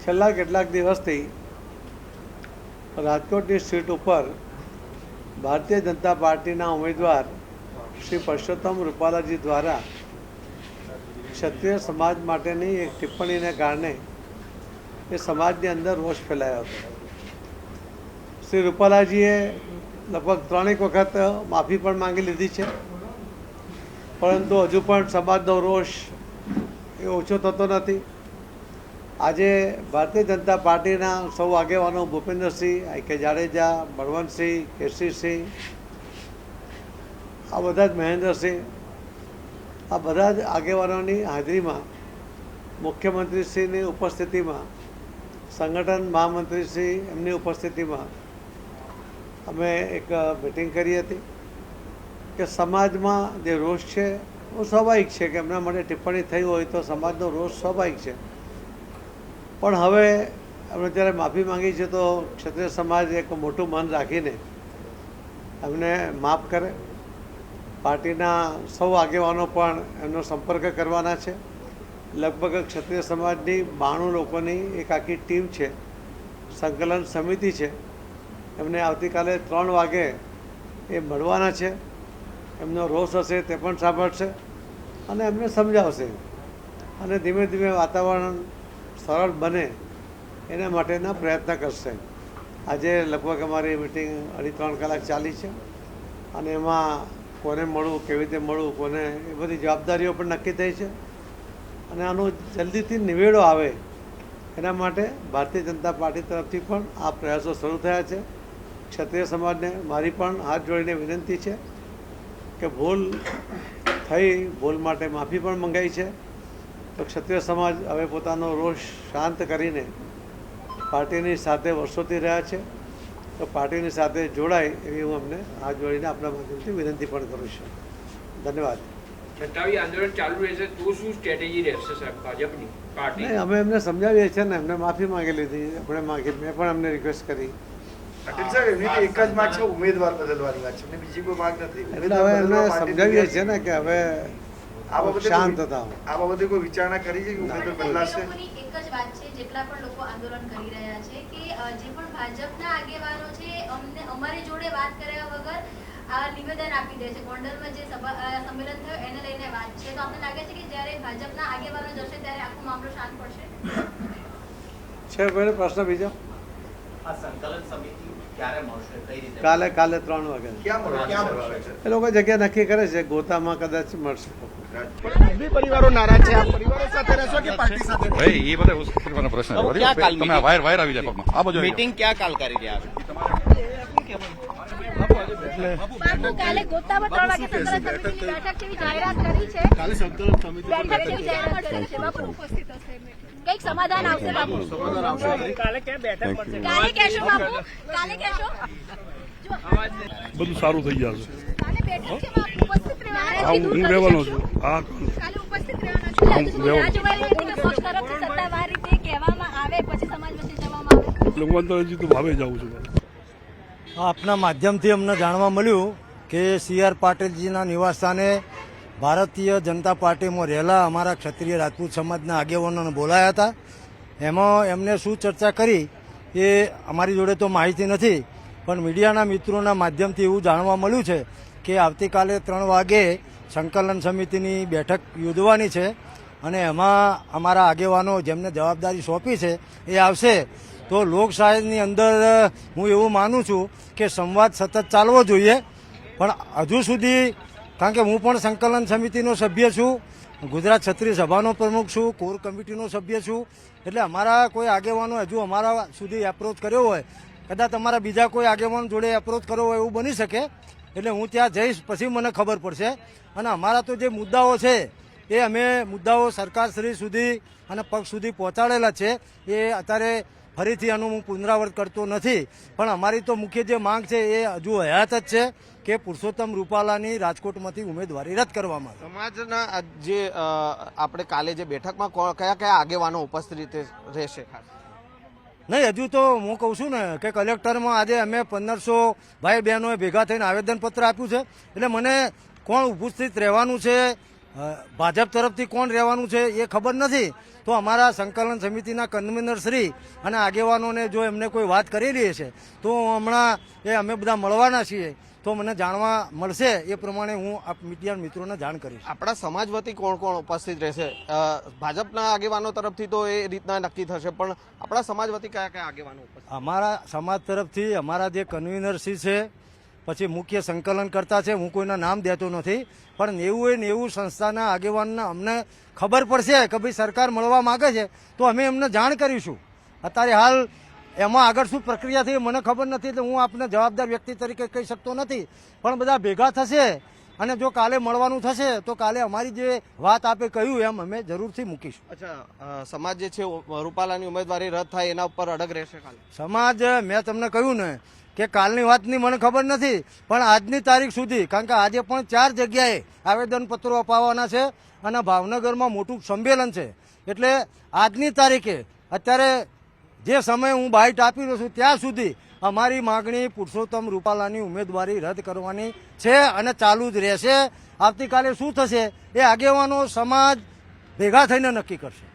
છેલ્લા કેટલાક દિવસથી રાજકોટની સીટ ઉપર ભારતીય જનતા પાર્ટીના ઉમેદવાર શ્રી પરસોત્તમ રૂપાલાજી દ્વારા ક્ષત્રિય સમાજ માટેની એક ટિપ્પણીને કારણે એ સમાજની અંદર રોષ ફેલાયો હતો. શ્રી રૂપાલાજીએ લગભગ 3 વખત માફી પણ માંગી લીધી છે, પરંતુ હજુ પણ સમાજનો રોષ એ ઓછો થતો નથી. આજે ભારતીય જનતા પાર્ટીના સૌ આગેવાનો ભૂપેન્દ્રસિંહ, કે જાડેજા, બળવંતસિંહ, કેસરીસિંહ, આ બધા જ મહેન્દ્રસિંહ, આ બધા જ આગેવાનોની હાજરીમાં મુખ્યમંત્રીશ્રીની ઉપસ્થિતિમાં, સંગઠન મહામંત્રીશ્રી એમની ઉપસ્થિતિમાં અમે એક મિટિંગ કરી હતી કે સમાજમાં જે રોષ છે એ સ્વાભાવિક છે કે એમના માટે ટિપ્પણી થઈ હોય તો સમાજનો રોષ સ્વાભાવિક છે, પણ હવે એમણે જ્યારે માફી માંગી છે તો ક્ષત્રિય સમાજ એક મોટું મન રાખીને એમને માફ કરે. પાર્ટીના સૌ આગેવાનો પણ એમનો સંપર્ક કરવાના છે. લગભગ ક્ષત્રિય સમાજની 92 લોકોની એક આખી ટીમ છે, સંકલન સમિતિ છે. એમને આવતીકાલે 3 વાગે એ મળવાના છે. એમનો રોષ હશે તે પણ સાંભળશે અને એમને સમજાવશે અને ધીમે ધીમે વાતાવરણ સરળ બને એના માટેના પ્રયત્ન કરશે. આજે લગભગ અમારી મિટિંગ 2.5-3 કલાક ચાલી છે અને એમાં કોને મળવું, કેવી રીતે મળવું, કોને, એ બધી જવાબદારીઓ પણ નક્કી થઈ છે અને આનો જલ્દીથી નિવેડો આવે એના માટે ભારતીય જનતા પાર્ટી તરફથી પણ આ પ્રયાસો શરૂ થયા છે. ક્ષત્રિય સમાજને મારી પણ હાથ જોડીને વિનંતી છે કે ભૂલ થઈ, ભૂલ માટે માફી પણ મંગાઈ છે, તો ક્ષત્રિય સમાજ હવે પોતાનો રોષ શાંત કરીને પાર્ટીની સાથે વર્ષોથી રહ્યા છે, તો પાર્ટીની સાથે જોડાય એવી હું અમને હાથ જોડીને આપણા માધ્યમથી વિનંતી પણ કરું છું. ધન્યવાદ. છતાંય આંદોલન ચાલુ રહેશે તો શું સ્ટ્રેટેજી રહેશે સાહેબ ભાજપની પાર્ટી? નહીં, અમે એમને સમજાવીએ છીએ ને, એમને માફી માંગી લીધી, આપણે માંગી, મેં પણ એમને રિક્વેસ્ટ કરી. એટલે હવે એમને સમજાવીએ છીએ ને કે હવે શાંત થાવ. આ બાબતે કોઈ વિચારણા કરી છે કે ઉમેદવાર બદલાશે? એક જ વાત છે, જેટલા પણ લોકો આંદોલન કરી રહ્યા છે કે જે પણ ભાજપના આગેવાનો છે અમને અમારી જોડે વાત કર્યા વગર આ નિવેદન આપી દે છે. ગોંડલમાં જે સંમેલન થયું એને લઈને વાત છે, તો આપણને લાગે છે કે જ્યારે ભાજપના આગેવાનો જશે ત્યારે આખો મામલો શાંત પડશે. છે કોઈ પ્રશ્ન બીજો? આ સંકલન સમિતિ ક્યારે મળશે, કઈ રીતે? કાલે 3 વાગે એ લોકો જગ્યા નક્કી કરે છે, ગોતામાં કદાચ મળશે. પરિવારો નારાજ છે, આ પરિવારો સાથે રહેશો કે પાર્ટી સાથે? ભાઈ એ બધા ઉસ્કરવાનો પ્રશ્ન છે. તમે વાયર આવી જાય પગમાં. આ બાજુ મીટિંગ ક્યાં કાલ કરી રહ્યા છો? બાપુ કાલે ગોતામાં 3 વાગે સંકલન સમિતિની બેઠક જેવી જાહેરાત કરી છે. કાલે સંકલન સમિતિ બેઠક જેવી જાહેરાત કરી છે. બાપુ ઉપસ્થિત હશે, કઈક સમાધાન આવશે. બાપુ કાલે ક્યાં બેઠક મળશે? કાલે કહેશો બાપુ, કાલે કહેશો. બધું સારું થઈ જશે. કાલે બેઠક છે બાપુ, ઉપસ્થિત રહેવાના. હું રહેવાનો છું. હા, કાલે ઉપસ્થિત રહેવાના છે. રાજુભાઈ પક્ષ તરફથી સત્તાવાર રીતે કહેવામાં આવે પછી સમાજ વચ્ચે જવામાં આવે. એટલે હું અંતરજી તો ભાવે જાઉં છું. આપના માધ્યમથી અમને જાણવા મળ્યું કે CR પાટીલજીના નિવાસસ્થાને ભારતીય જનતા પાર્ટીમાં રહેલા અમારા ક્ષત્રિય રાજપૂત સમાજના આગેવાનોને બોલાયા હતા. એમાં એમને શું ચર્ચા કરી એ અમારી જોડે તો માહિતી નથી, પણ મીડિયાના મિત્રોના માધ્યમથી એવું જાણવા મળ્યું છે કે આવતીકાલે 3 વાગે સંકલન સમિતિની બેઠક યોજવાની છે અને એમાં અમારા આગેવાનો જેમને જવાબદારી સોંપી છે એ આવશે. તો લોકશાહીની અંદર હું એવું માનું છું કે સંવાદ સતત ચાલવો જોઈએ, પણ હજુ સુધી, કારણ કે હું પણ સંકલન સમિતિનો સભ્ય છું, ગુજરાત ક્ષત્રિય સભાનો પ્રમુખ છું, કોર કમિટીનો સભ્ય છું, એટલે અમારા કોઈ આગેવાનો હજુ અમારા સુધી એપ્રોચ કર્યો હોય, કદાચ અમારા બીજા કોઈ આગેવાનો જોડે એપ્રોચ કર્યો હોય એવું બની શકે. એટલે હું ત્યાં જઈશ પછી મને ખબર પડશે. અને અમારા તો જે મુદ્દાઓ છે એ અમે મુદ્દાઓ સરકારશ્રી સુધી અને પક્ષ સુધી પહોંચાડેલા છે. એ અત્યારે ફરીથી આનું હું પુનરાવર્ત કરતો નથી, પણ અમારી તો મુખ્ય જે માંગ છે એ હજુ હયાત જ છે કે પુરુષોત્તમ રૂપાલાની રાજકોટમાંથી ઉમેદવારી રદ કરવામાં આવે. સમાજના જે આપણે કાલે જે બેઠકમાં કયા કયા આગેવાનો ઉપસ્થિત રહેશે? નહીં, હજુ તો હું કહું છું ને કે કલેક્ટરમાં આજે અમે 1500 ભાઈ બહેનોએ ભેગા થઈને આવેદનપત્ર આપ્યું છે. એટલે મને કોણ ઉપસ્થિત રહેવાનું છે, ભાજપ તરફથી કોણ રહેવાનું છે એ ખબર નથી. તો અમારા સંકલન સમિતિના કન્વીનર શ્રી અને આગેવાનોને જો એમને કોઈ વાત કરેલી હશે તો હમણાં અમે બધા મળવાના છીએ, તો મને જાણવા મળશે એ પ્રમાણે હું મીડિયા મિત્રોને જાણ કરીશ. આપણા સમાજ વતી કોણ કોણ ઉપસ્થિત રહેશે? ભાજપના આગેવાનો તરફથી તો એ રીતના નક્કી થશે, પણ આપણા સમાજ વતી કયા કયા આગેવાનો ઉપસ્થિત? અમારા સમાજ તરફથી અમારા જે કન્વીનરશ્રી છે, પછી મુખ્ય સંકલન કરતા છે, હું કોઈના નામ દેતો નથી, પણ 90 સંસ્થાના આગેવાનના અમને ખબર પડશે કે ભાઈ સરકાર મળવા માંગે છે તો અમે એમને જાણ કરીશું. અત્યારે હાલ એમાં આગળ શું પ્રક્રિયા થઈ મને ખબર નથી, એટલે હું આપને જવાબદાર વ્યક્તિ તરીકે કહી શકતો નથી. પણ બધા ભેગા થશે અને જો કાલે મળવાનું થશે તો કાલે અમારી જે વાત આપે કહ્યું એમ અમે જરૂરથી મૂકીશું. અચ્છા, સમાજ જે છે રૂપાલાની ઉમેદવારી રદ થાય એના ઉપર અડગ રહેશે કાલે? સમાજ, મેં તમને કહ્યું ને કે કાલની વાતની મને ખબર નથી, પણ આજની તારીખ સુધી, કારણ કે આજે પણ 4 જગ્યાએ આવેદનપત્રો અપાવવાના છે અને ભાવનગરમાં મોટું સંમેલન છે, એટલે આજની તારીખે અત્યારે જે સમય હું બાઇટ આપી રહ્યો છું ત્યાં સુધી અમારી માગણી પુરુષોત્તમ રૂપાલાની ઉમેદવારી રદ કરવાની છે અને ચાલુ જ રહેશે. આવતીકાલે શું થશે એ આગેવાનો સમાજ ભેગા થઈને નક્કી કરશે.